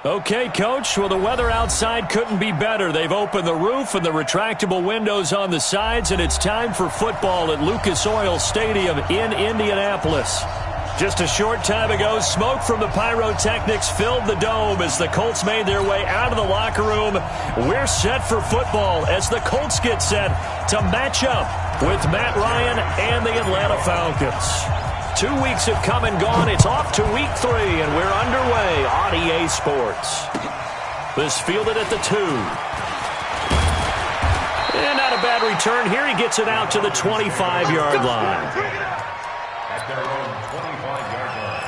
Okay, Coach. Well, the weather outside couldn't be better. They've opened the roof and the retractable windows on the sides, and it's time for football at Lucas Oil Stadium in Indianapolis. Just a short time ago, smoke from the pyrotechnics filled the dome as the Colts made their way out of the locker room. We're set for football as the Colts get set to match up with Matt Ryan and the Atlanta Falcons. 2 weeks have come and gone. It's off to week 3, and we're underway on EA Sports. This fielded at the 2. And not a bad return here. He gets it out to the 25-yard line. At their own 25-yard line.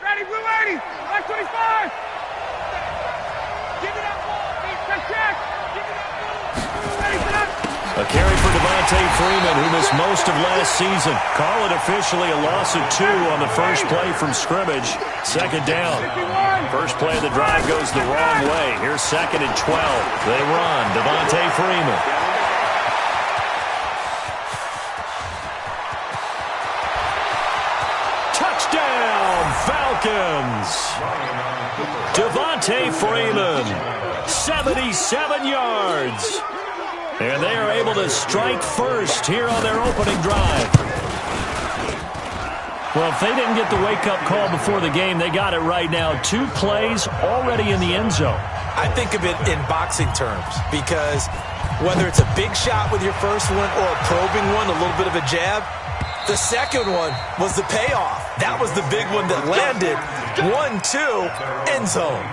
Ready, we're ready. 25. Give me that ball. Check. Give me that ball. Ready for that. A carry for Devontae Freeman, who missed most of last season. Call it officially a loss of 2 on the first play from scrimmage. Second down. First play of the drive goes the wrong way. Here's 2nd and 12. They run. Devontae Freeman. Touchdown, Falcons. Devontae Freeman, 77 yards. And they are able to strike first here on their opening drive. Well, if they didn't get the wake-up call before the game, they got it right now. 2 plays already in the end zone. I think of it in boxing terms because whether it's a big shot with your first one or a probing one, a little bit of a jab, the second one was the payoff. That was the big one that landed. 1-2, end zone.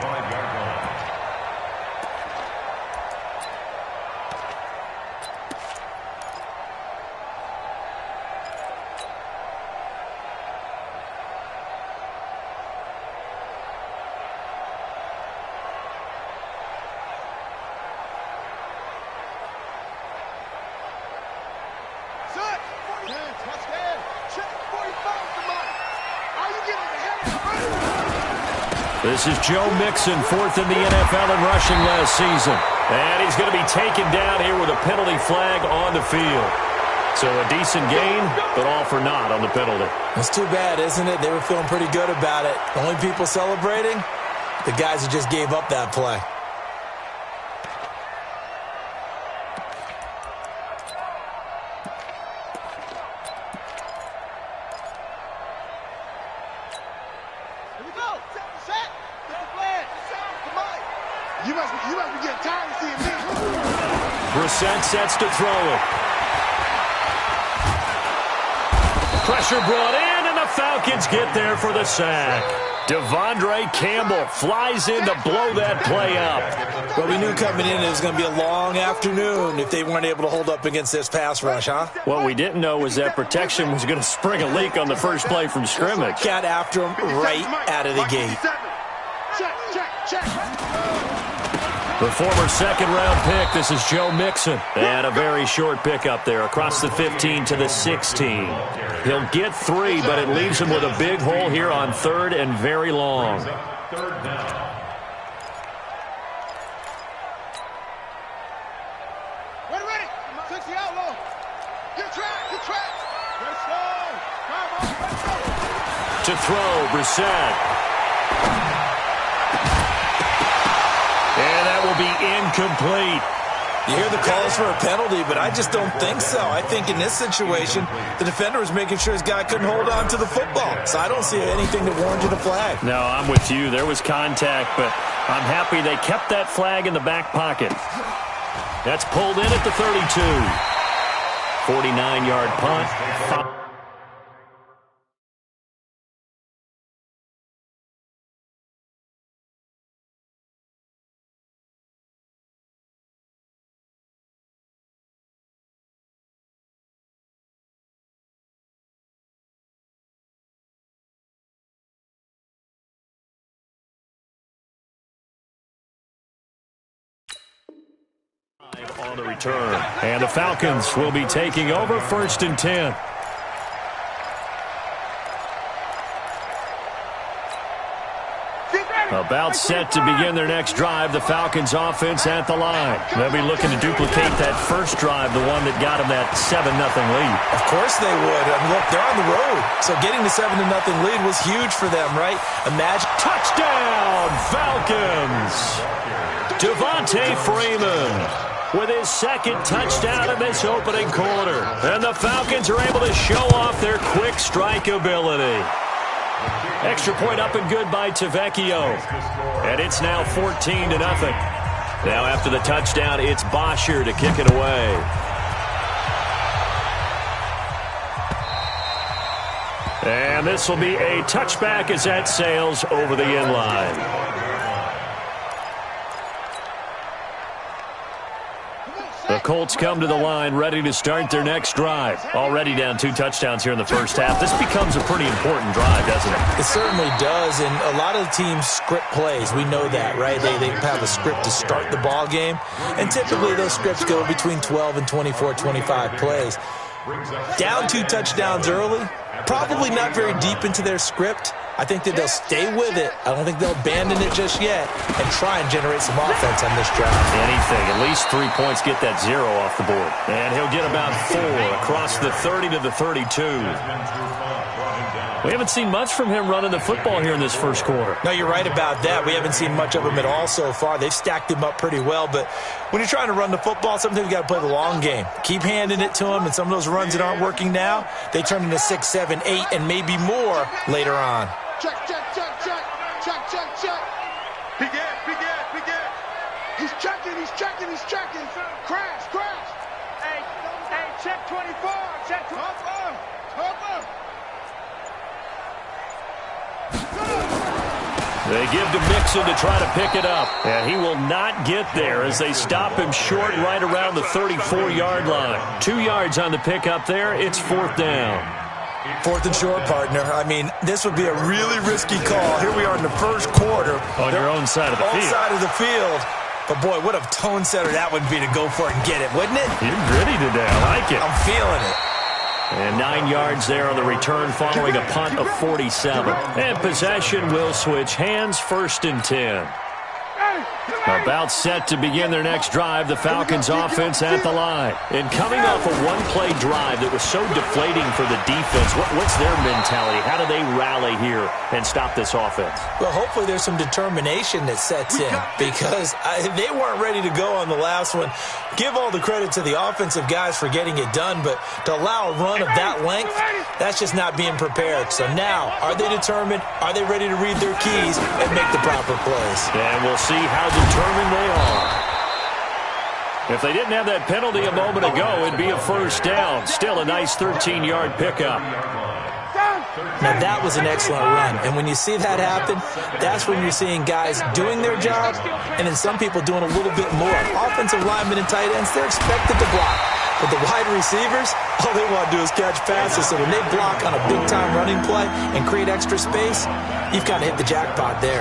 This is Joe Mixon, 4th in the NFL in rushing last season. And he's going to be taken down here with a penalty flag on the field. So a decent gain, but all for naught on the penalty. It's too bad, isn't it? They were feeling pretty good about it. The only people celebrating, the guys who just gave up that play. Brissett sets to throw it. Pressure brought in, and the Falcons get there for the sack. Devondre Campbell flies in to blow that play up. But we knew coming in it was going to be a long afternoon if they weren't able to hold up against this pass rush, huh? What we didn't know was that protection was going to spring a leak on the first play from scrimmage. Got after him right out of the gate. Check. The former second-round pick, this is Joe Mixon. And a very short pickup there across the 15 to the 16. He'll get 3, but it leaves him with a big hole here on 3rd and very long. Third down. Ready. 60 out low. Get track. To throw, Brissett. And that will be incomplete. You hear the calls for a penalty, but I just don't think so. I think in this situation, the defender was making sure his guy couldn't hold on to the football. So I don't see anything that warranted a flag. No, I'm with you. There was contact, but I'm happy they kept that flag in the back pocket. That's pulled in at the 32. 49-yard punt. On the return. And the Falcons will be taking over 1st and 10. Get ready. About set to begin their next drive, the Falcons offense at the line. They'll be looking to duplicate that first drive, the one that got them that 7-0 lead. Of course they would. I mean, look, they're on the road. So getting the 7-0 lead was huge for them, right? Imagine. Touchdown, Falcons! Devontae Freeman with his second touchdown in this opening quarter. And the Falcons are able to show off their quick strike ability. Extra point up and good by Tavecchio. And it's now 14-0. Now after the touchdown, it's Bosher to kick it away. And this will be a touchback as that sails over the end line. The Colts come to the line ready to start their next drive. Already down 2 touchdowns here in the first half. This becomes a pretty important drive, doesn't it? It certainly does, and a lot of the teams script plays. We know that, right? They have a script to start the ball game, and typically those scripts go between 12 and 24, 25 plays. Down 2 touchdowns early, probably not very deep into their script. I think that they'll stay with it. I don't think they'll abandon it just yet and try and generate some offense on this drive. Anything. At least 3 points, get that 0 off the board. And he'll get about 4 across the 30 to the 32. We haven't seen much from him running the football here in this first quarter. No, you're right about that. We haven't seen much of him at all so far. They've stacked him up pretty well, but when you're trying to run the football, sometimes you got to play the long game. Keep handing it to him, and some of those runs that aren't working now, they turn into 6, 7, 8, and maybe more later on. Check, check, check, check. Check, check, check. Big Ed, big Ed, big Ed. He's checking, he's checking, he's checking. Crash, crash. Hey, check 24. Check 24. Cover. They give to Mixon to try to pick it up. And he will not get there as they stop him short right around the 34-yard line. 2 yards on the pickup there. It's 4th down. 4th and short, partner. I mean, this would be a really risky call. Here we are in the first quarter. On your own side of the field. Own side of the field. But, boy, what a tone setter that would be to go for it and get it, wouldn't it? You're gritty today. I like it. I'm feeling it. And 9 yards there on the return following a punt of 47. And possession will switch hands, 1st and 10. About set to begin their next drive, the Falcons offense at the line. And coming off a one-play drive that was so deflating for the defense, what's their mentality? How do they rally here and stop this offense? Well, hopefully there's some determination that sets in because they weren't ready to go on the last one. Give all the credit to the offensive guys for getting it done, but to allow a run of that length, that's just not being prepared. So now, are they determined? Are they ready to read their keys and make the proper plays? And we'll see how determined they are. If they didn't have that penalty a moment ago, it'd be a 1st down. Still a nice 13-yard pickup. Now, that was an excellent run. And when you see that happen, that's when you're seeing guys doing their job and then some people doing a little bit more. Offensive linemen and tight ends, they're expected to block. But the wide receivers, all they want to do is catch passes. So when they block on a big-time running play and create extra space, you've kind of hit the jackpot there.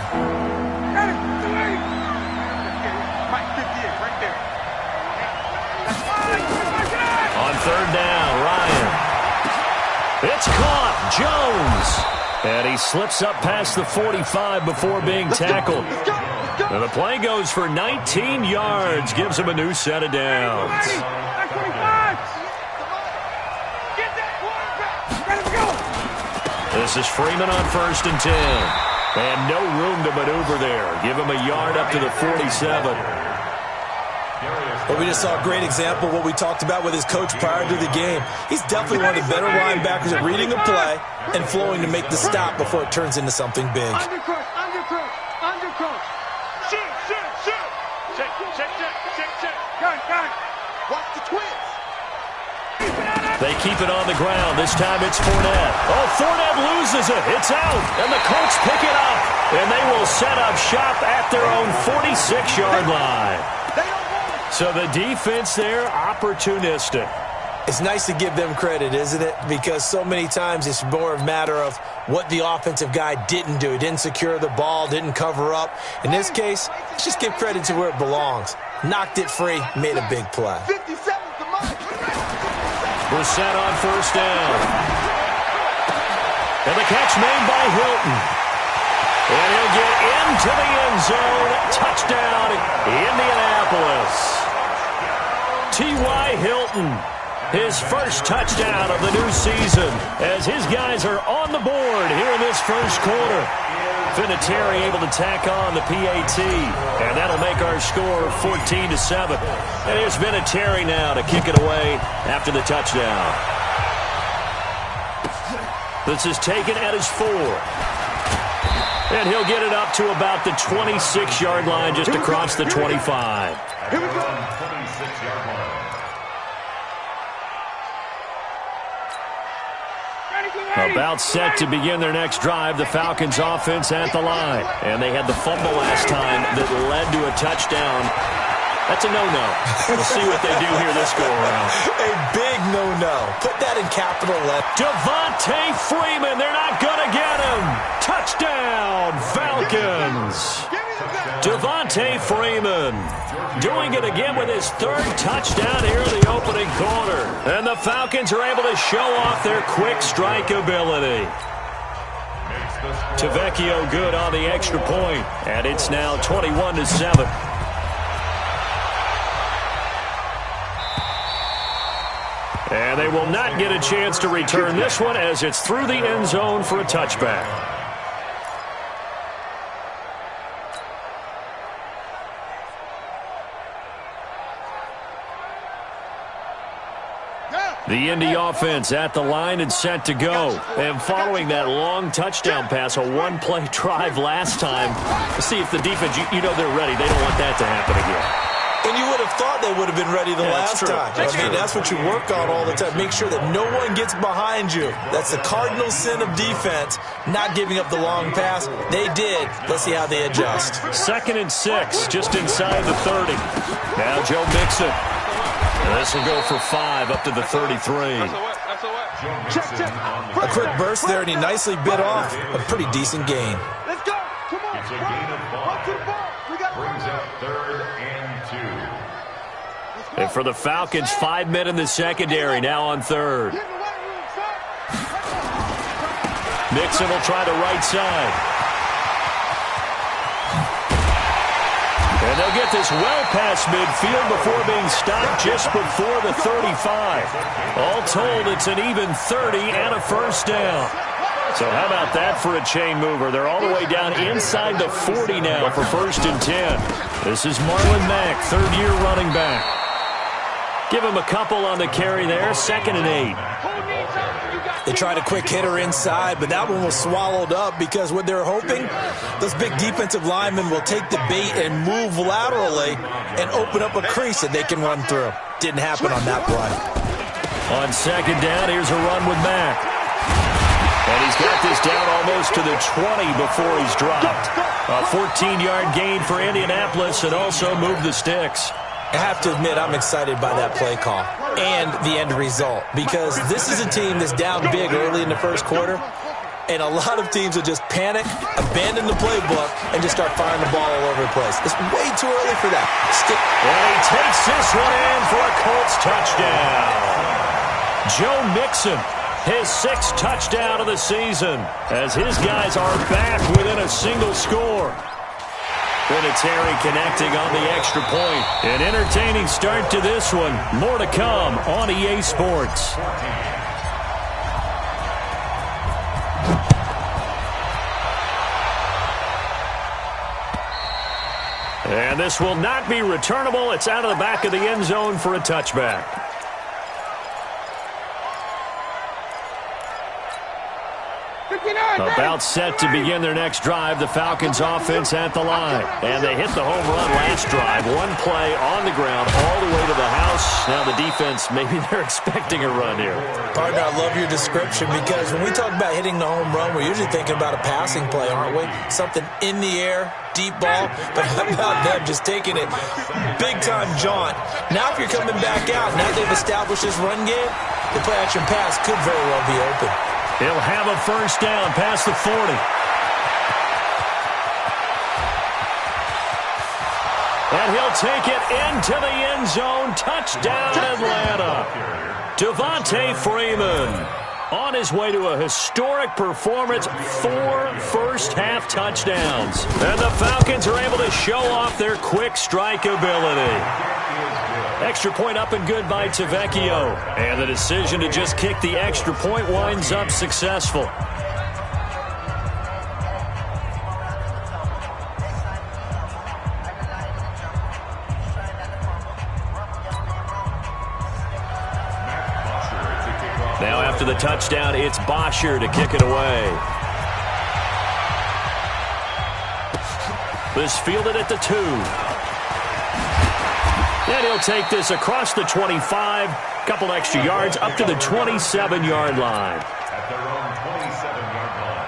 On 3rd down, Ryan. It's caught. Jones. And he slips up past the 45 before being tackled. And the play goes for 19 yards. Gives him a new set of downs. This is Freeman on 1st and 10. And no room to maneuver there. Give him a yard up to the 47. Well, we just saw a great example of what we talked about with his coach prior to the game. He's definitely one of the better linebackers at reading a play and flowing to make the stop before it turns into something big. Undercoach. Shoot. Check. Gun. Watch the twins. They keep it on the ground. This time it's Fournette. Oh, Fournette loses it. It's out. And the Colts pick it up. And they will set up shop at their own 46-yard line. So the defense there, opportunistic. It's nice to give them credit, isn't it? Because so many times it's more a matter of what the offensive guy didn't do. He didn't secure the ball, didn't cover up. In this case, let's just give credit to where it belongs. Knocked it free, made a big play. We're set on 1st down. And the catch made by Hilton. And he'll get into the end zone. Touchdown, Indianapolis. T.Y. Hilton, his first touchdown of the new season, as his guys are on the board here in this first quarter. Vinatieri able to tack on the PAT, and that'll make our score 14-7. And here's Vinatieri now to kick it away after the touchdown. This is taken at his 4. And he'll get it up to about the 26-yard line, just across the 25. Here we go. 26-yard line. About set to begin their next drive, the Falcons offense at the line. And they had the fumble last time that led to a touchdown. That's a no-no. We'll see what they do here this go-around. A big no-no. Put that in capital letters. Devontae Freeman, they're not going to get him. Touchdown, Falcons. Devontae Freeman doing it again with his 3rd touchdown here in the opening quarter. And the Falcons are able to show off their quick strike ability. Tavecchio good on the extra point. And it's now 21-7. And they will not get a chance to return this one as it's through the end zone for a touchback. The Indy offense at the line and set to go. And following that long touchdown pass, a one-play drive last time, to see if the defense, you know they're ready. They don't want that to happen again. And you would have thought they would have been ready the last time. I mean, that's what you work on all the time. Make sure that no one gets behind you. That's the cardinal sin of defense, not giving up the long pass. They did. Let's see how they adjust. 2nd and 6, just inside the 30. Now Joe Mixon. And this will go for 5 up to the 33. A quick burst there, and he nicely bit off a pretty decent gain. Let's go. Come on. It's a gain of 5. Brings up 3rd and 2. And for the Falcons, 5 men in the secondary, now on 3rd. Mixon will try the right side. And they'll get this well past midfield before being stopped just before the 35. All told, it's an even 30 and a first down. So how about that for a chain mover? They're all the way down inside the 40 now for 1st and 10. This is Marlon Mack, 3rd-year running back. Give him a couple on the carry there, 2nd and 8. They tried a quick hitter inside, but that one was swallowed up because what they're hoping, those big defensive linemen will take the bait and move laterally and open up a crease that they can run through. Didn't happen on that play. On 2nd down, here's a run with Mack. And he's got this down almost to the 20 before he's dropped. A 14-yard gain for Indianapolis and also moved the sticks. I have to admit, I'm excited by that play call and the end result because this is a team that's down big early in the first quarter, and a lot of teams will just panic, abandon the playbook, and just start firing the ball all over the place. It's way too early for that. And he takes this one in for a Colts touchdown. Joe Mixon, his 6th touchdown of the season, as his guys are back within a single score. Vinatieri connecting on the extra point. An entertaining start to this one. More to come on EA Sports. And this will not be returnable. It's out of the back of the end zone for a touchback. About set to begin their next drive, the Falcons offense at the line. And they hit the home run last drive. One play on the ground all the way to the house. Now the defense, maybe they're expecting a run here. Partner, I love your description because when we talk about hitting the home run, we're usually thinking about a passing play, aren't we? Something in the air, deep ball. But how about them just taking it big-time jaunt? Now if you're coming back out, now they've established this run game, the play-action pass could very well be open. He'll have a first down past the 40. And he'll take it into the end zone. Touchdown, Atlanta. Devontae Freeman. On his way to a historic performance, 4 first-half touchdowns. And the Falcons are able to show off their quick strike ability. Extra point up and good by Tavecchio. And the decision to just kick the extra point winds up successful. Now after the touchdown, it's Bosher to kick it away. This fielded at the 2. And he'll take this across the 25, couple extra yards up to the 27-yard line. At their own 27-yard line.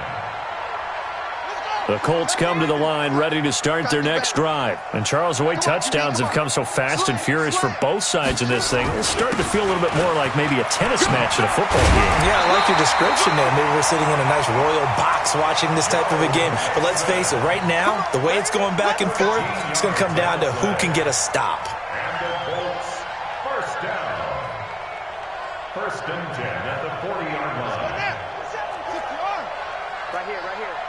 The Colts come to the line ready to start their next drive. And Charles, the way touchdowns have come so fast and furious for both sides in this thing, it's starting to feel a little bit more like maybe a tennis match at a football game. Yeah, I like your description there. Maybe we're sitting in a nice royal box watching this type of a game. But let's face it, right now, the way it's going back and forth, it's going to come down to who can get a stop. And the Colts, first down. First and 10 at the 40-yard line. Right here.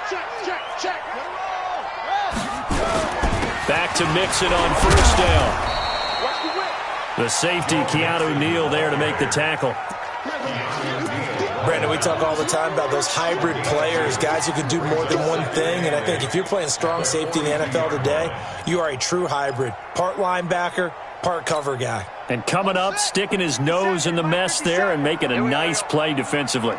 Check. Back to Mixon on first down. The safety, Keanu Neal, there to make the tackle. Brandon, we talk all the time about those hybrid players, guys who can do more than one thing. And I think if you're playing strong safety in the NFL today, you are a true hybrid. Part linebacker, part cover guy. And coming up, sticking his nose in the mess there and making a nice play defensively.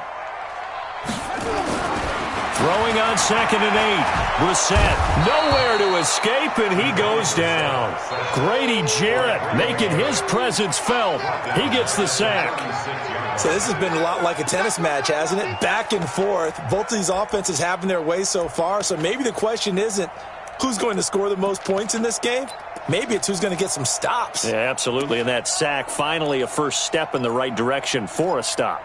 Throwing on 2nd and 8. Brissett nowhere to escape, and he goes down. Grady Jarrett making his presence felt. He gets the sack. So this has been a lot like a tennis match, hasn't it? Back and forth. Both of these offenses having their way so far. So maybe the question isn't who's going to score the most points in this game. Maybe it's who's going to get some stops. Yeah, absolutely. And that sack, finally a first step in the right direction for a stop.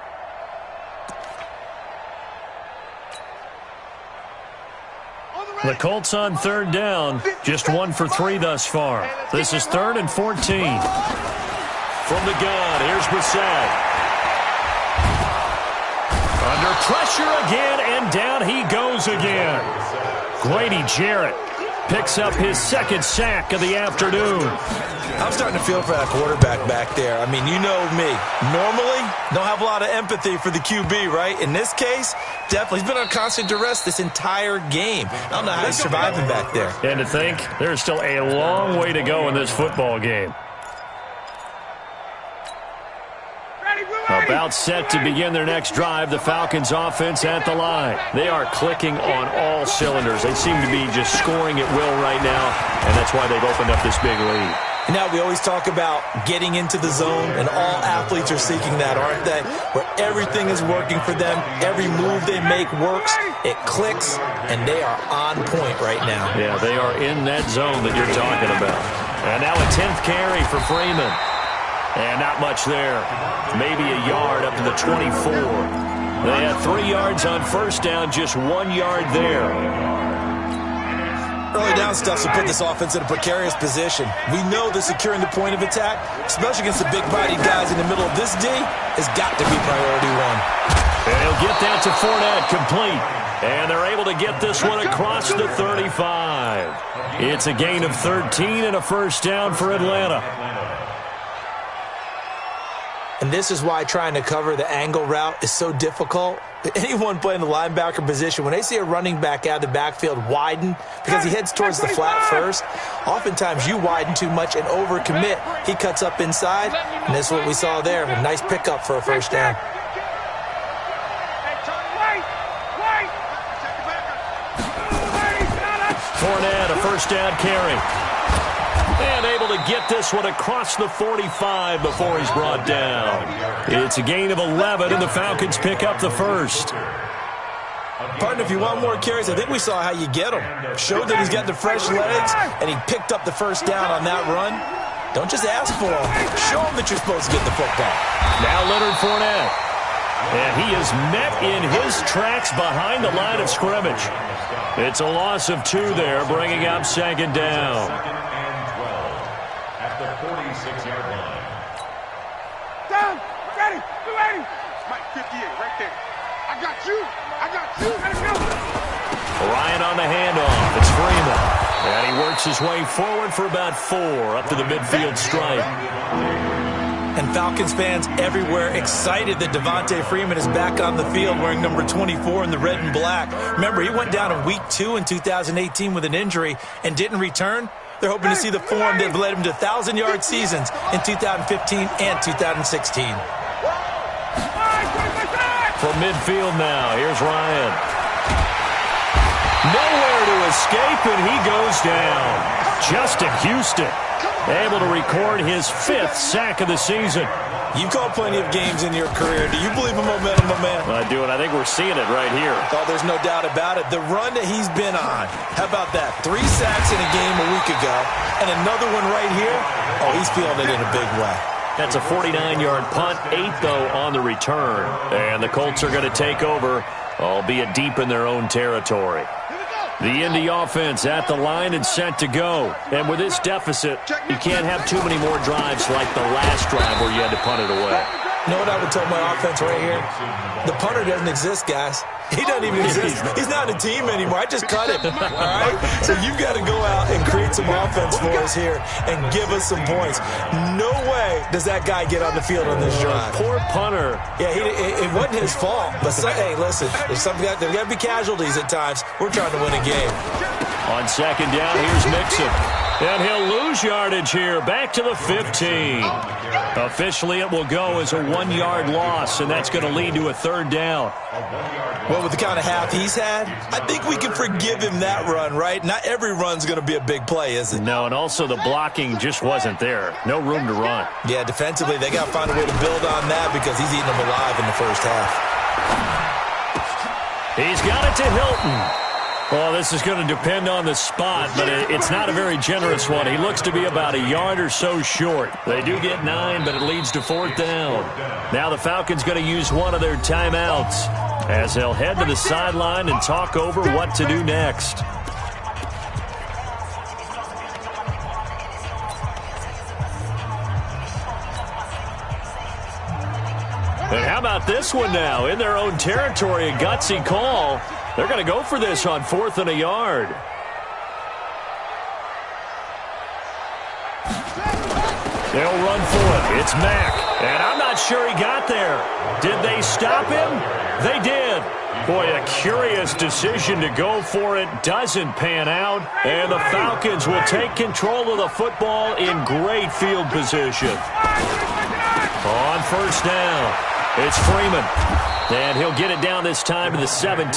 The Colts on 3rd down, just 1 for 3 thus far. This is 3rd and 14. From the gun, here's Brissett. Under pressure again, and down he goes again. Grady Jarrett picks up his 2nd sack of the afternoon. I'm starting to feel for that quarterback back there. I mean, you know me. Normally, don't have a lot of empathy for the QB, right? In this case, definitely. He's been on constant duress this entire game. I don't know how he's surviving back there. And to think, there's still a long way to go in this football game. About set to begin their next drive, the Falcons offense at the line. They are clicking on all cylinders. They seem to be just scoring at will right now, and that's why they've opened up this big lead. Now, we always talk about getting into the zone, and all athletes are seeking that, aren't they? Where everything is working for them, every move they make works, it clicks, and they are on point right now. Yeah, they are in that zone that you're talking about. And now a 10th carry for Freeman. And not much there. Maybe a yard up to the 24. They had 3 yards on first down, just 1 yard there. Early down stuff to put this offense in a precarious position. We know that securing the point of attack, especially against the big-bodied guys in the middle of this D, has got to be priority 1. And he'll get that to Fournette, complete. And they're able to get this one across the 35. It's a gain of 13 and a first down for Atlanta. And this is why trying to cover the angle route is so difficult. Anyone playing the linebacker position, when they see a running back out of the backfield widen because he heads towards the flat first, oftentimes you widen too much and overcommit. He cuts up inside, and this is what we saw there. A nice pickup for a first down. Fournette, a first down carry. And able to get this one across the 45 before he's brought down. It's a gain of 11, and the Falcons pick up the first. Partner, if you want more carries, I think we saw how you get him. Showed that he's got the fresh legs, and he picked up the first down on that run. Don't just ask for him. Show him that you're supposed to get the football. Now Leonard Fournette. And he is met in his tracks behind the line of scrimmage. It's a loss of 2 there, bringing up second down. At the 46-yard line. Down, ready, 280. Mike, 58, right there. got you. I got you. Ryan on the handoff. It's Freeman. And he works his way forward for about 4 up to the midfield stripe. And Falcons fans everywhere excited that Devontae Freeman is back on the field wearing number 24 in the red and black. Remember, he went down in week 2 in 2018 with an injury and didn't return. They're hoping to see the form that led him to 1,000-yard seasons in 2015 and 2016. From midfield now, here's Ryan. Nowhere to escape, and he goes down. Justin Houston, able to record his 5th sack of the season. You've called plenty of games in your career. Do you believe in momentum, my man? I do, and I think we're seeing it right here. Oh, there's no doubt about it. The run that he's been on, how about that? 3 sacks in a game a week ago, and another one right here. Oh, he's feeling it in a big way. That's a 49-yard punt, 8, though, on the return. And the Colts are going to take over, albeit deep in their own territory. The Indy offense at the line and set to go. And with this deficit, you can't have too many more drives like the last drive where you had to punt it away. You know what I would tell my offense right here? The punter doesn't exist, guys. He doesn't even exist. He's not a team anymore. I just cut him. All right? So you've got to go out and create some offense for us here and give us some points. No way does that guy get on the field on this drive. Poor punter. Yeah, it wasn't his fault. But, hey, listen, there's got to be casualties at times. We're trying to win a game. On second down, here's Mixon. And he'll lose yardage here. Back to the 15. Officially, it will go as a 1-yard loss, and that's going to lead to a 3rd down. Well, with the kind of half he's had, I think we can forgive him that run, right? Not every run's going to be a big play, is it? No, and also the blocking just wasn't there. No room to run. Yeah, defensively, they got to find a way to build on that because he's eating them alive in the first half. He's got it to Hilton. Well, this is going to depend on the spot, but it's not a very generous one. He looks to be about a yard or so short. They do get 9, but it leads to 4th down. Now the Falcons going to use one of their timeouts as they'll head to the sideline and talk over what to do next. And how about this one now? In their own territory, a gutsy call. They're going to go for this on 4th and a yard. They'll run for it. It's Mack. And I'm not sure he got there. Did they stop him? They did. Boy, a curious decision to go for it. Doesn't pan out. And the Falcons will take control of the football in great field position. On 1st down, it's Freeman. And he'll get it down this time to the 17.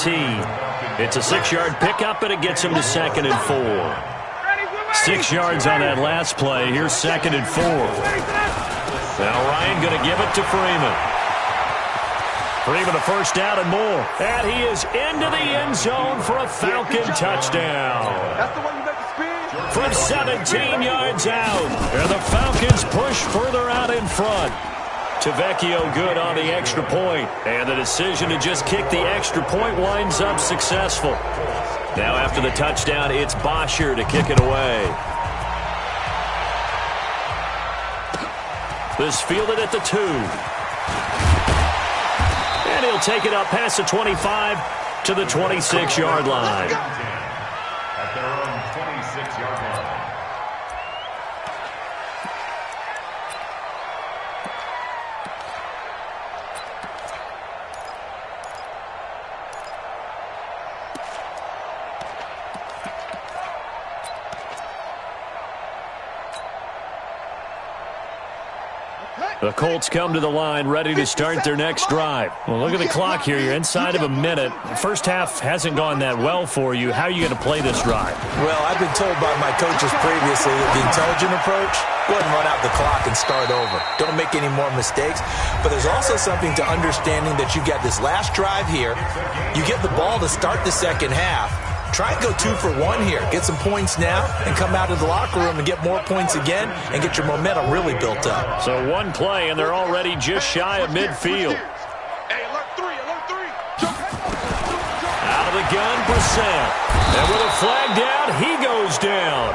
It's a 6-yard pickup, and it gets him to 2nd and 4. 6 yards on that last play. Here's 2nd and 4. Now Ryan going to give it to Freeman. Freeman a 1st down and more. And he is into the end zone for a Falcon touchdown. From 17 yards out. And the Falcons push further out in front. Tavecchio good on the extra point, and the decision to just kick the extra point winds up successful. Now after the touchdown, it's Bosher to kick it away. This fielded at the 2. And he'll take it up past the 25 to the 26-yard line. At their own 26-yard line. The Colts come to the line ready to start their next drive. Well, look at the clock here. You're inside of a minute. The first half hasn't gone that well for you. How are you going to play this drive? Well, I've been told by my coaches previously that the intelligent approach, go ahead and run out the clock and start over. Don't make any more mistakes. But there's also something to understanding that you've got this last drive here. You get the ball to start the second half. Try and go 2 for 1 here. Get some points now and come out of the locker room and get more points again and get your momentum really built up. So 1 play, and they're already just shy of midfield. Alert 3. Out of the gun, Brissett. And with a flag down, he goes down.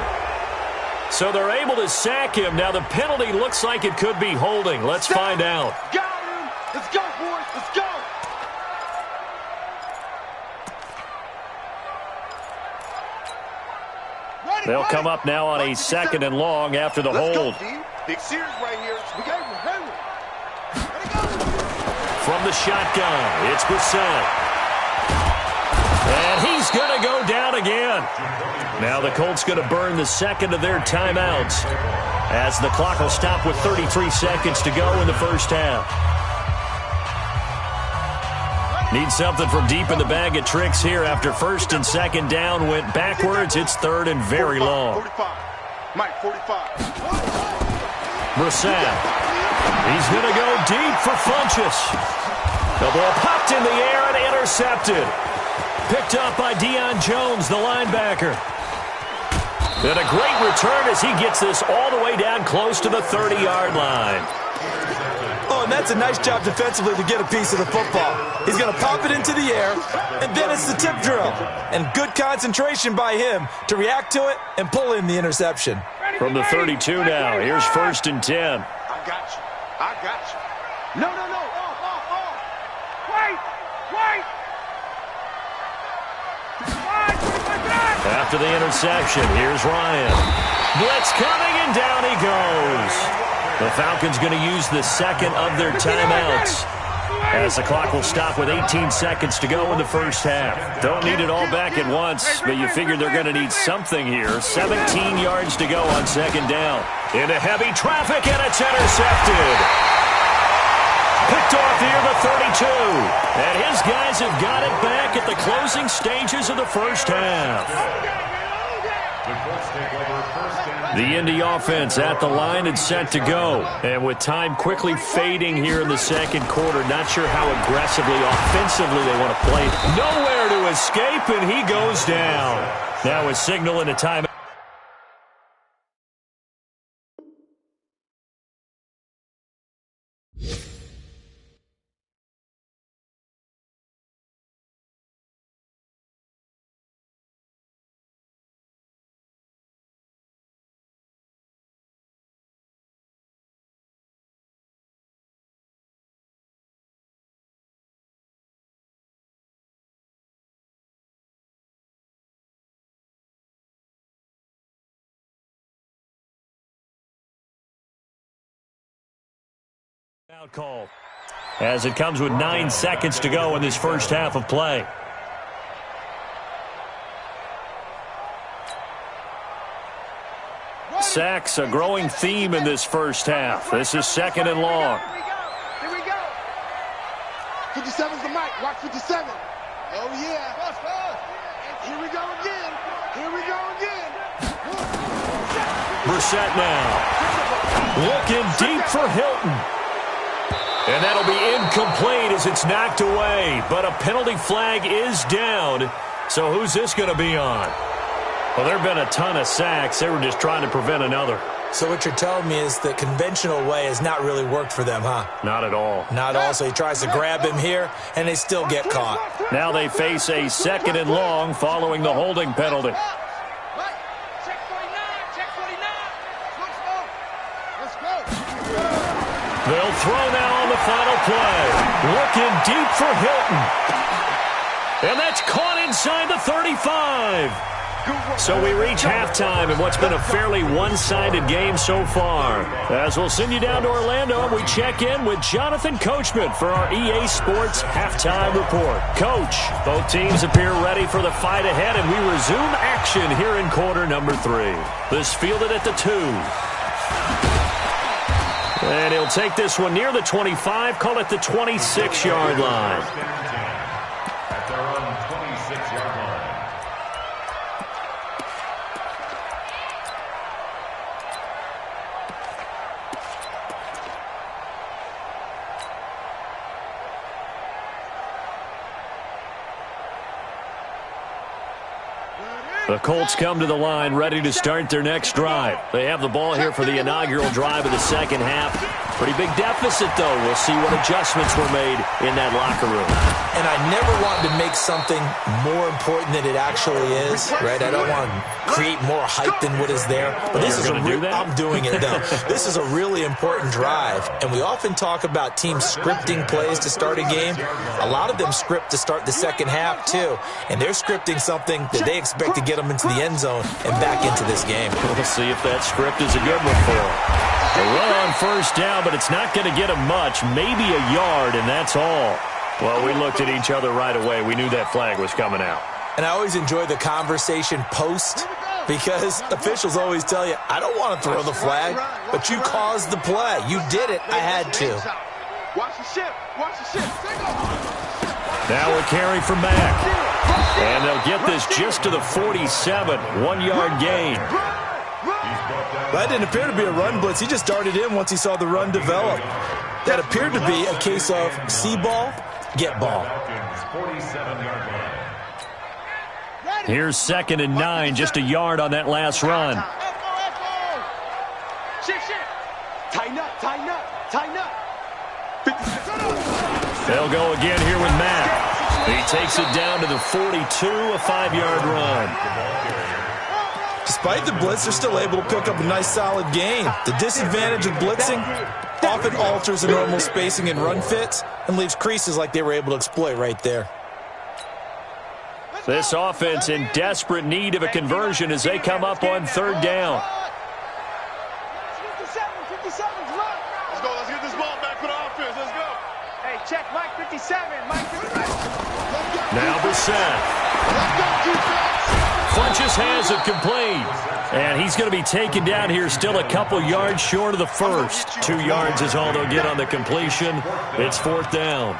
So they're able to sack him. Now the penalty looks like it could be holding. Let's find out. Got him. Let's go, boys. Let's go. They'll come up now on a 2nd and long after the hold. Big series right here. We got him. From the shotgun, it's Brissett. And he's going to go down again. Now the Colts going to burn the 2nd of their timeouts as the clock will stop with 33 seconds to go in the first half. Need something from deep in the bag of tricks here after 1st and 2nd down went backwards. It's 3rd and very long. 45. Mike, 45. Brissett. He's going to go deep for Funchess. The ball popped in the air and intercepted. Picked up by Deion Jones, the linebacker. And a great return as he gets this all the way down close to the 30-yard line. Oh, and that's a nice job defensively to get a piece of the football. He's going to pop it into the air, and then it's the tip drill. And good concentration by him to react to it and pull in the interception. From the 32 now, here's 1st and 10. I got you. No. Wait. After the interception, here's Ryan. Blitz coming, and down he goes. The Falcons going to use the 2nd of their timeouts as the clock will stop with 18 seconds to go in the first half. Don't need it all back at once, but you figure they're going to need something here. 17 yards to go on 2nd down. Into heavy traffic, and it's intercepted. Picked off near the 32. And his guys have got it back at the closing stages of the first half. The Indy offense at the line and set to go. And with time quickly fading here in the 2nd quarter, not sure how aggressively, offensively they want to play. Nowhere to escape, and he goes down. Now a signal and a timeout. Out call as it comes with 9 seconds to go in this first half of play. Sacks, a growing theme in this first half. This is 2nd and long. Here we go. 57's the mic. Watch 57. Oh, yeah. Here we go again. Brissett now. Looking deep for Hilton. And that'll be incomplete as it's knocked away. But a penalty flag is down. So who's this going to be on? Well, there have been a ton of sacks. They were just trying to prevent another. So what you're telling me is the conventional way has not really worked for them, huh? Not at all. Not all. So he tries to grab him here, and they still get caught. Now they face a 2nd and long following the holding penalty. They'll throw now on the final play. Looking deep for Hilton. And that's caught inside the 35. So we reach halftime in what's been a fairly one-sided game so far. As we'll send you down to Orlando, and we check in with Jonathan Coachman for our EA Sports Halftime Report. Coach, both teams appear ready for the fight ahead, and we resume action here in quarter number 3. This fielded at the 2. And he'll take this one near the 25, call it the 26-yard line. At their own 26-yard line. The Colts come to the line ready to start their next drive. They have the ball here for the inaugural drive of the second half. Pretty big deficit, though. We'll see what adjustments were made in that locker room. And I never wanted to make something more important than it actually is, right? I don't want to create more hype than what is there. But this is I'm doing it, though. This is a really important drive. And we often talk about teams scripting plays to start a game. A lot of them script to start the second half, too. And they're scripting something that they expect to get them into the end zone and back into this game. We'll see if that script is a good one for him. A run on first down, but it's not going to get him much, maybe a yard, and that's all. Well, we looked at each other right away. We knew that flag was coming out. And I always enjoy the conversation post because officials always tell you, I don't want to throw the flag, but you caused the play. You did it. I had to. Watch the ship. Watch the ship. Now a carry from Mack. And they'll get this just to the 47, 1-yard gain. That didn't appear to be a run blitz. He just darted in once he saw the run develop. That appeared to be a case of see ball, get ball. Here's 2nd and 9, just a yard on that last run. Tighten up, tighten up, tighten up. They'll go again here with Mack. He takes it down to the 42, a 5-yard run. Despite the blitz, they're still able to pick up a nice solid gain. The disadvantage of blitzing often alters the normal spacing and run fits and leaves creases like they were able to exploit right there. This offense in desperate need of a conversion as they come up on 3rd down. 57, let's go, let's get this ball back for the offense, let's go. Hey, check Mike 57, Mike 57. Now Brissett. Funches has it complete. And he's going to be taken down here still a couple yards short of the first. 2 yards is all they'll get on the completion. It's 4th down.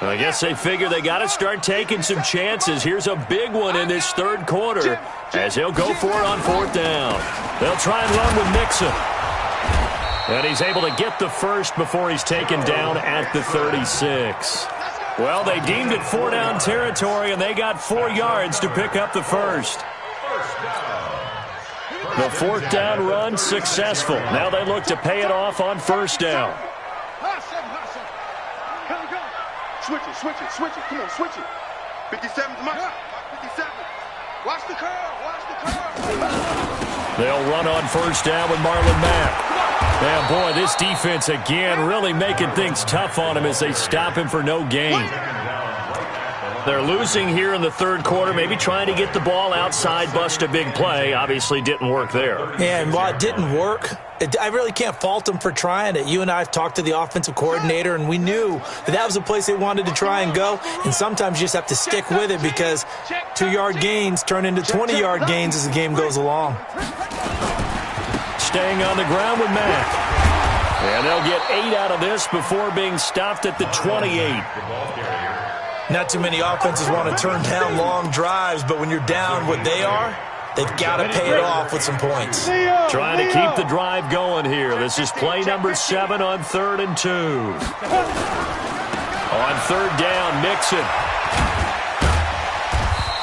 I guess they figure they got to start taking some chances. Here's a big one in this 3rd quarter as he'll go for it on 4th down. They'll try and run with Mixon. And he's able to get the first before he's taken down at the 36. Well, they deemed it 4-down territory, and they got 4 yards to pick up the first. The 4th down run successful. Now they look to pay it off on 1st down. Switch it. Come on, switch it. 57's Mike. 57. Watch the curve. They'll run on 1st down with Marlon Mack. And boy, this defense again really making things tough on him as they stop him for no gain. They're losing here in the 3rd quarter, maybe trying to get the ball outside, bust a big play. Obviously didn't work there. Yeah, and while it didn't work, I really can't fault them for trying it. You and I have talked to the offensive coordinator, and we knew that was a place they wanted to try and go. And sometimes you just have to stick with it because 2-yard gains turn into 20-yard gains as the game goes along. Staying on the ground with Mack. And they'll get 8 out of this before being stopped at the 28. Not too many offenses want to turn down long drives, but when you're down what they are, they've got to pay it off with some points. Trying to keep the drive going here. This is play number 7 on 3rd and 2. On 3rd down, Mixon.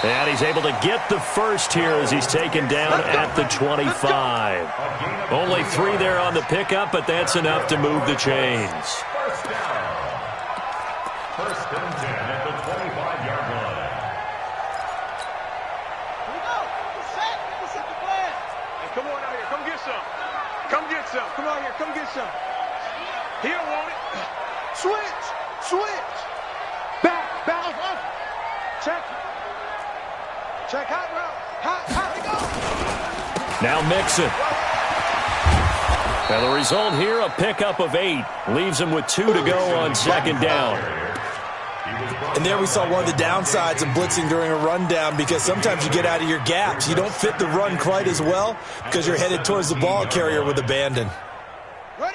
And he's able to get the first here as he's taken down at the 25. Only 3 there on the pickup, but that's enough to move the chains. First and 10 at the 25-yard line. Here we go. Set the plan. Hey, come on out here. Come get some. Come get some. Come out here. Come get some. He don't want it. Switch. Back. Up. Check. Hot route. Go. Now Mixon. And the result here, a pickup of 8. Leaves him with 2 to go on 2nd down. And there we saw one of the downsides of blitzing during a rundown because sometimes you get out of your gaps. You don't fit the run quite as well because you're headed towards the ball carrier with abandon.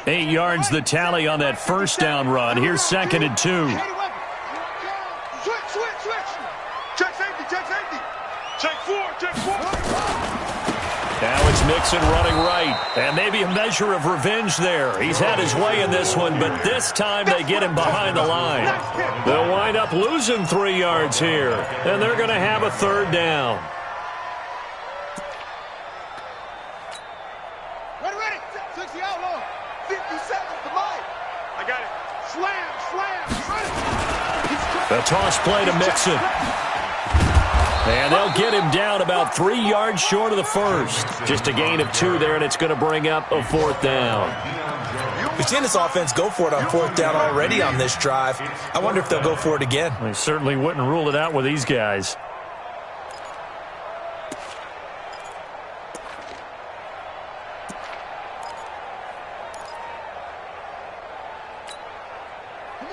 8 yards the tally on that 1st down run. Here's 2nd and 2. Switch. Check safety. Check 4. Now it's Mixon running right. And maybe a measure of revenge there. He's had his way in this one, but this time they get him behind the line. They'll wind up losing 3 yards here. And they're going to have a 3rd down. Ready. 60 outlaw. 57 to Mike. I got it. Slam. The toss play to Mixon. And they'll get him down about 3 yards short of the first. Just a gain of 2 there, and it's going to bring up a 4th down. We've seen this offense go for it on 4th down already on this drive. I wonder if they'll go for it again. They certainly wouldn't rule it out with these guys.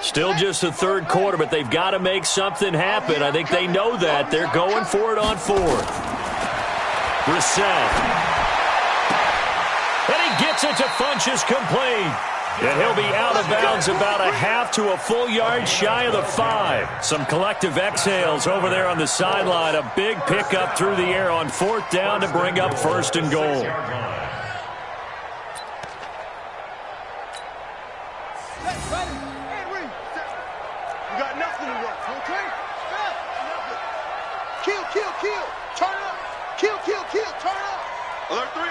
Still just the third quarter, but they've got to make something happen. I think they know that. They're going for it on fourth. Brissett. And he gets it to Funchess complete. And he'll be out of bounds about a half to a full yard shy of the 5. Some collective exhales over there on the sideline. A big pickup through the air on fourth down to bring up first and goal. Kill. Turn up. Kill. Turn up. Alert 3.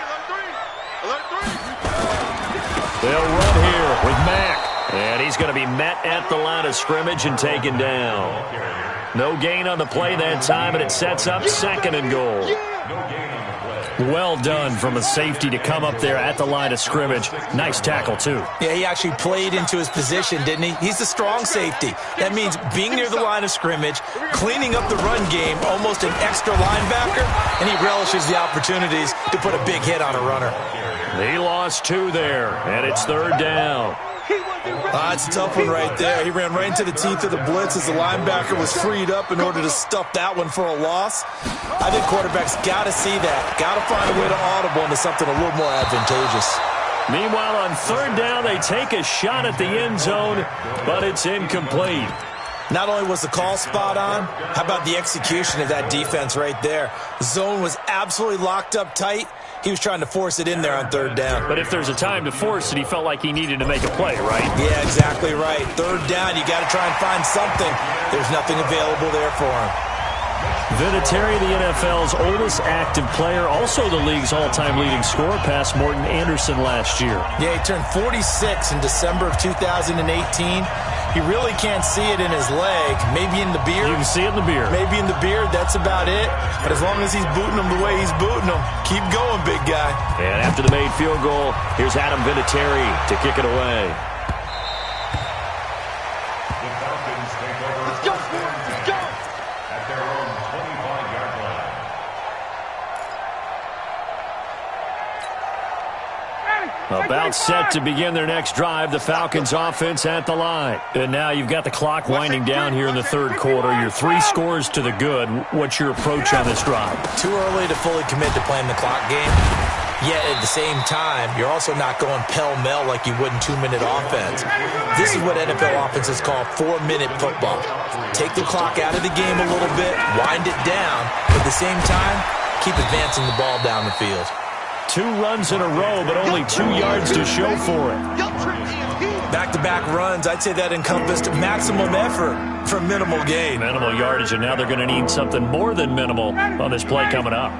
They'll run here with Mack. And he's going to be met at the line of scrimmage and taken down. No gain on the play that time, and it sets up second and goal. Well done from a safety to come up there at the line of scrimmage. Nice tackle, too. Yeah, he actually played into his position, didn't he? He's the strong safety. That means being near the line of scrimmage, cleaning up the run game, almost an extra linebacker, and he relishes the opportunities to put a big hit on a runner. He lost 2 there, and it's third down. It's a tough one right there. He ran right into the teeth of the blitz as the linebacker was freed up in order to stuff that one for a loss. I think quarterbacks got to see that. Got to find a way to audible into something a little more advantageous. Meanwhile, on third down, they take a shot at the end zone, but it's incomplete. Not only was the call spot on, how about the execution of that defense right there? The zone was absolutely locked up tight. He was trying to force it in there on third down. But if there's a time to force it, he felt like he needed to make a play, right? Yeah, exactly right. Third down, you got to try and find something. There's nothing available there for him. Vinatieri, the NFL's oldest active player, also the league's all-time leading scorer, past Morton Anderson last year. Yeah, he turned 46 in December of 2018. He really can't see it in his leg. Maybe in the beard. You can see it in the beard. Maybe in the beard, that's about it. But as long as he's booting him the way he's booting him, keep going, big guy. And after the made field goal, here's Adam Vinatieri to kick it away. About set to begin their next drive, the Falcons offense at the line. And now you've got the clock winding down here in the third quarter. Your 3 scores to the good. What's your approach on this drive? Too early to fully commit to playing the clock game. Yet at the same time, you're also not going pell-mell like you would in 2-minute offense. This is what NFL offenses call 4-minute football. Take the clock out of the game a little bit, wind it down, but at the same time, keep advancing the ball down the field. 2 runs in a row, but only 2 yards to show for it. Back-to-back runs, I'd say that encompassed maximum effort for minimal gain. Minimal yardage, and now they're going to need something more than minimal on this play coming up.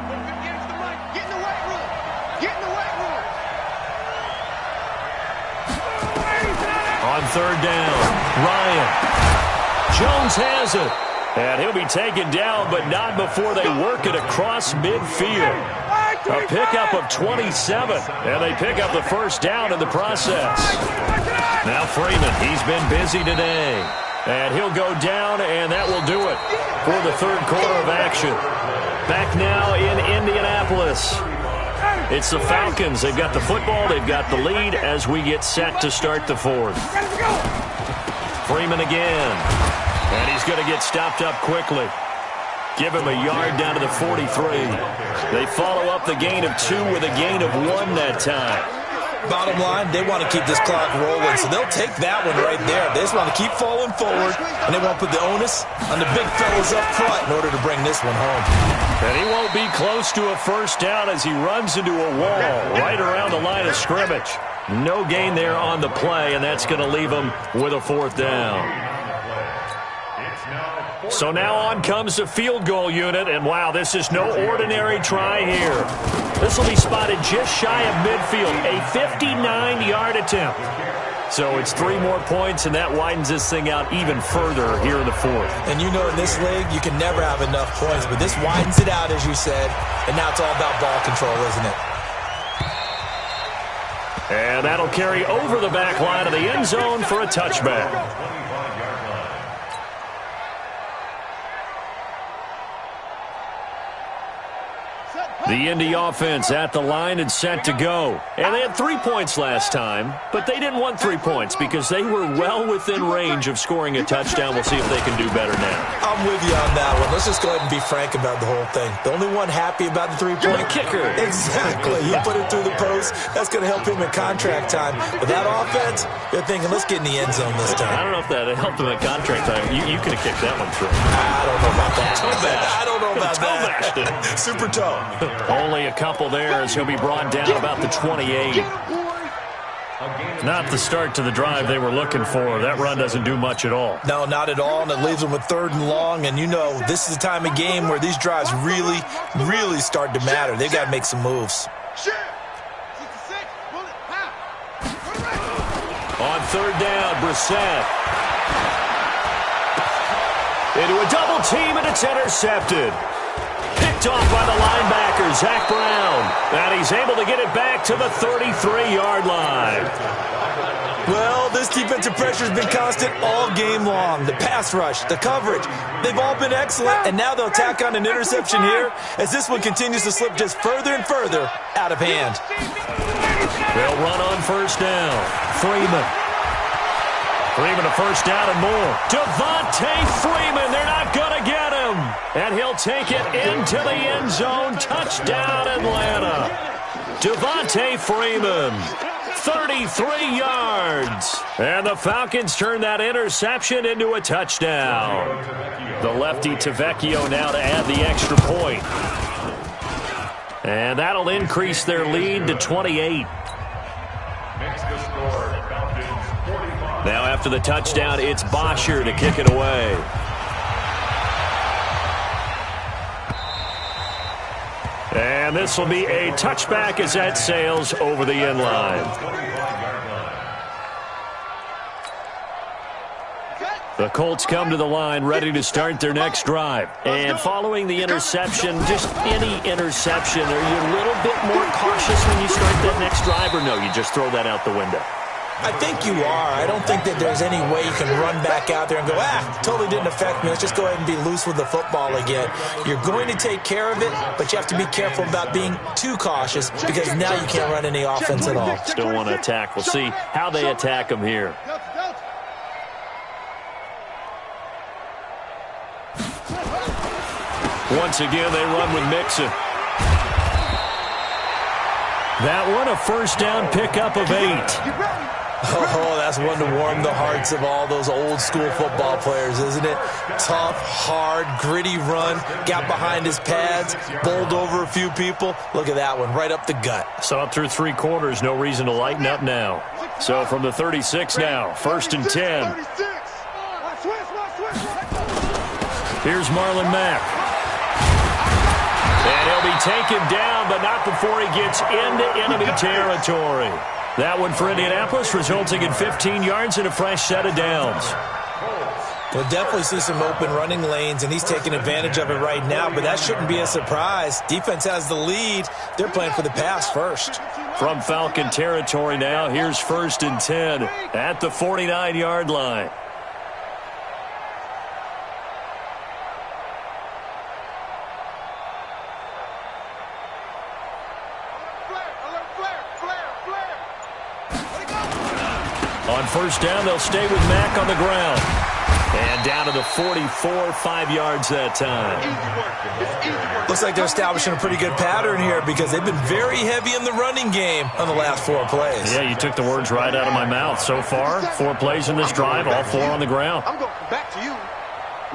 On third down, Ryan. Jones has it. And he'll be taken down, but not before they work it across midfield. A pickup of 27, and they pick up the first down in the process. Now Freeman, he's been busy today. And he'll go down, and that will do it for the third quarter of action. Back now in Indianapolis. It's the Falcons. They've got the football. They've got the lead as we get set to start the fourth. Freeman again. And he's going to get stopped up quickly. Give him a yard down to the 43. They follow up the gain of 2 with a gain of 1 that time. Bottom line, they want to keep this clock rolling, so they'll take that one right there. They just want to keep falling forward, and they want to put the onus on the big fellas up front in order to bring this one home. And he won't be close to a first down as he runs into a wall right around the line of scrimmage. No gain there on the play, and that's going to leave him with a fourth down. So now on comes the field goal unit, and wow, this is no ordinary try here. This will be spotted just shy of midfield, a 59-yard attempt. So it's 3 more points, and that widens this thing out even further here in the fourth. And you know in this league, you can never have enough points, but this widens it out, as you said, and now it's all about ball control, isn't it? And that'll carry over the back line of the end zone for a touchback. The Indy offense at the line and set to go. And they had 3 points last time, but they didn't want 3 points because they were well within range of scoring a touchdown. We'll see if they can do better now. I'm with you on that one. Let's just go ahead and be frank about the whole thing. The only one happy about the three-point kicker. Exactly. He put it through the post. That's going to help him in contract time. But that offense, they're thinking, let's get in the end zone this time. I don't know if that helped him in contract time. You could have kicked that one through. I don't know about that. I don't know about that. Super toe. Only a couple there as he'll be brought down about the 28. Not the start to the drive they were looking for. That run doesn't do much at all. No, not at all, and it leaves them with 3rd and long. And you know, this is the time of game where these drives really, really start to matter. They've got to make some moves. On 3rd down, Brissett. Into a double team, and it's intercepted. Picked off by the linebacker, Zach Brown. And he's able to get it back to the 33-yard line. Well, this defensive pressure has been constant all game long. The pass rush, the coverage, they've all been excellent. And now they'll tack on an interception here as this one continues to slip just further and further out of hand. They'll run on 1st down. Freeman a 1st down and more. Devontae Freeman, they're not going to get him. And he'll take it into the end zone. Touchdown, Atlanta. Devontae Freeman, 33 yards. And the Falcons turn that interception into a touchdown. The lefty Tavecchio now to add the extra point. And that'll increase their lead to 28. Now after the touchdown, it's Bosher to kick it away. And this will be a touchback as that sails over the end line. The Colts come to the line ready to start their next drive. And following the interception, just any interception, are you a little bit more cautious when you start that next drive, or no, you just throw that out the window? I think you are. I don't think that there's any way you can run back out there and go, totally didn't affect me. Let's just go ahead and be loose with the football again. You're going to take care of it, but you have to be careful about being too cautious because now you can't run any offense at all. Still want to attack. We'll see how they attack them here. Once again, they run with Mixon. That one, a 1st down pickup of 8. Oh, that's one to warm the hearts of all those old-school football players, isn't it? Tough, hard, gritty run, got behind his pads, bowled over a few people. Look at that one, right up the gut. So up through 3 quarters, no reason to lighten up now. So from the 36 now, 1st and 10. Here's Marlon Mack. And he'll be taken down, but not before he gets into enemy territory. That one for Indianapolis, resulting in 15 yards and a fresh set of downs. We'll definitely see some open running lanes, and he's taking advantage of it right now, but that shouldn't be a surprise. Defense has the lead. They're playing for the pass first. From Falcon territory now, here's 1st and 10 at the 49-yard line. On 1st down, they'll stay with Mack on the ground. And down to the 44, 5 yards that time. Looks like they're establishing a pretty good pattern here because they've been very heavy in the running game on the last 4 plays. Yeah, you took the words right out of my mouth. So far, 4 plays in this drive, all 4 on the ground. I'm going back to you.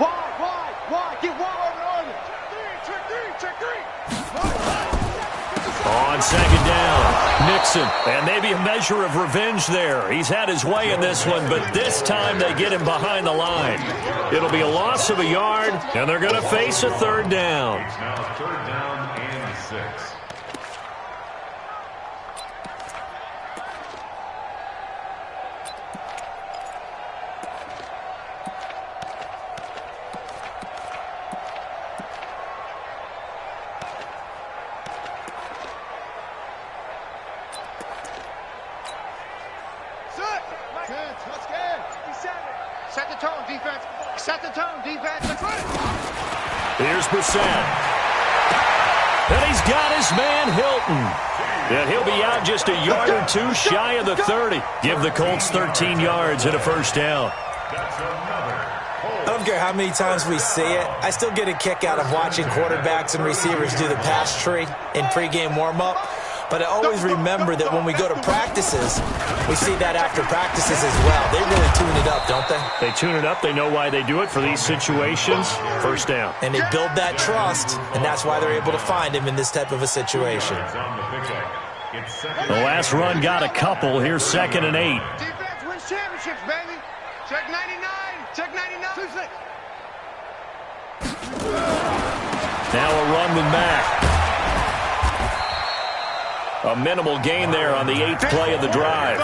Why? Get wide on it. Check three. On 2nd down, Nixon. And maybe a measure of revenge there. He's had his way in this one, but this time they get him behind the line. It'll be a loss of a yard, and they're going to face a 3rd down. It's now 3rd down and 6. Set the tone, defense. Set the tone, defense. Let's run it. Here's Brissett. And he's got his man Hilton. And he'll be out just a yard or two shy of the 30. Give the Colts 13 yards and a first down. I don't care how many times we see it. I still get a kick out of watching quarterbacks and receivers do the pass tree in pregame warm-up. But I always remember that when we go to practices, we see that after practices as well. They really tune it up, don't they? They tune it up. They know why they do it for these situations. First down. And they build that trust, and that's why they're able to find him in this type of a situation. The last run got a couple. Here's 2nd and 8. Defense wins championships, baby. Check 99. Check 99. 2-6. Now a run with Mack. A minimal gain there on the 8th play of the drive.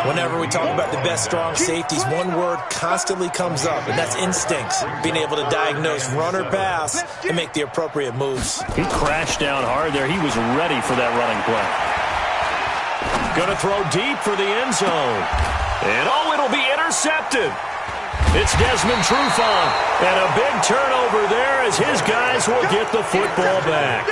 Whenever we talk about the best strong safeties, one word constantly comes up, and that's instincts. Being able to diagnose run or pass and make the appropriate moves. He crashed down hard there. He was ready for that running play. Going to throw deep for the end zone. And it'll be intercepted. It's Desmond Trufant. And a big turnover there as his guys will get the football back.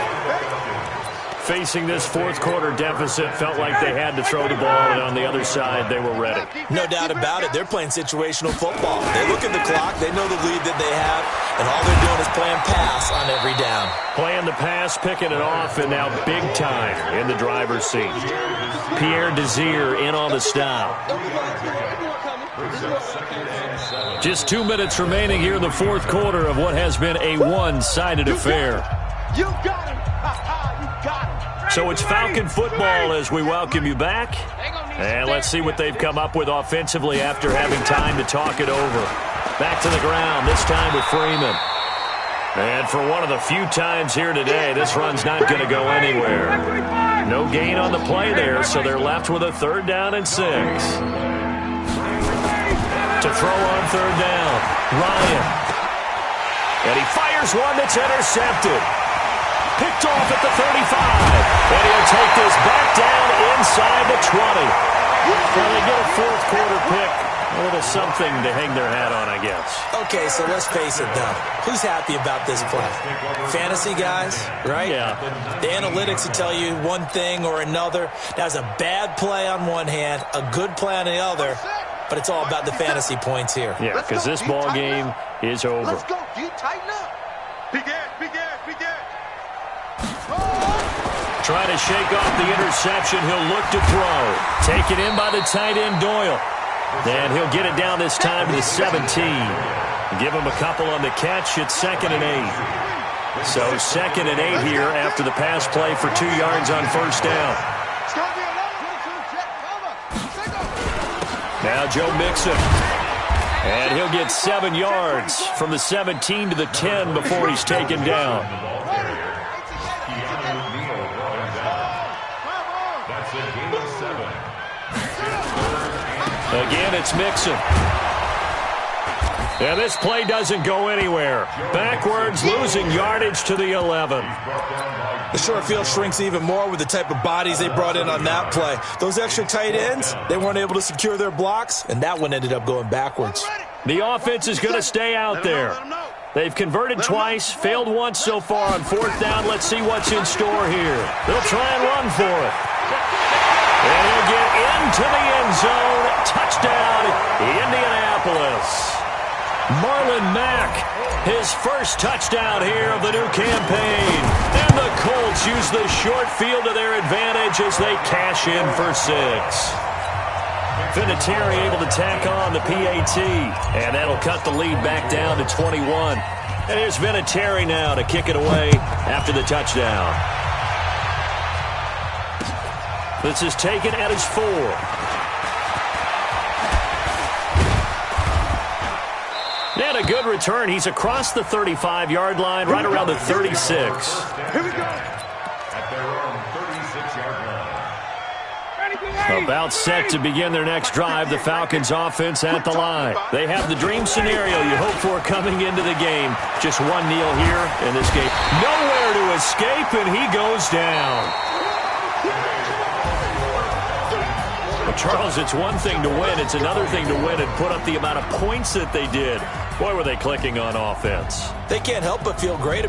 Facing this fourth quarter deficit, felt like they had to throw the ball, and on the other side, they were ready. No doubt about it. They're playing situational football. They look at the clock. They know the lead that they have, and all they're doing is playing pass on every down. Playing the pass, picking it off, and now big time in the driver's seat. Pierre Desir in on the stop. Just 2 minutes remaining here in the fourth quarter of what has been a one-sided affair. You got him. You got him. So it's Falcon football as we welcome you back. And let's see what they've come up with offensively after having time to talk it over. Back to the ground, this time with Freeman. And for one of the few times here today, this run's not going to go anywhere. No gain on the play there, so they're left with a 3rd down and 6. To throw on 3rd down, Ryan. And he fires one that's intercepted. Picked off at the 35. And he'll take this back down inside the 20. Well, they get a fourth quarter pick. A little something to hang their hat on, I guess. Okay, so let's face it, though. Who's happy about this play? Fantasy guys, right? Yeah. The analytics will tell you one thing or another. That's a bad play on one hand, a good play on the other, but it's all about the fantasy points here. Yeah, because this ball game is over. Let's go. You tighten up. Begin. Trying to shake off the interception. He'll look to throw. Taken in by the tight end, Doyle. And he'll get it down this time to the 17. Give him a couple on the catch. It's 2nd and 8. So 2nd and 8 here after the pass play for 2 yards on first down. Now Joe Mixon. And he'll get 7 yards from the 17 to the 10 before he's taken down. Again, it's Mixon. And this play doesn't go anywhere. Backwards, losing yardage to the 11. The short field shrinks even more with the type of bodies they brought in on that play. Those extra tight ends, they weren't able to secure their blocks, and that one ended up going backwards. The offense is going to stay out there. They've converted twice, failed once so far on 4th down. Let's see what's in store here. They'll try and run for it. And he'll get into the end zone. Touchdown, Indianapolis. Marlon Mack, his first touchdown here of the new campaign. And the Colts use the short field to their advantage as they cash in for 6. Vinatieri able to tack on the PAT. And that'll cut the lead back down to 21. And here's Vinatieri now to kick it away after the touchdown. This is taken at his 4. And a good return. He's across the 35-yard line, right around the 36. Here we go. At their own 36-yard line. About set to begin their next drive, the Falcons offense at the line. They have the dream scenario you hope for coming into the game. Just one kneel here in this game. Nowhere to escape, and he goes down. Well, Charles, it's one thing to win. It's another thing to win and put up the amount of points that they did. Boy, were they clicking on offense. They can't help but feel great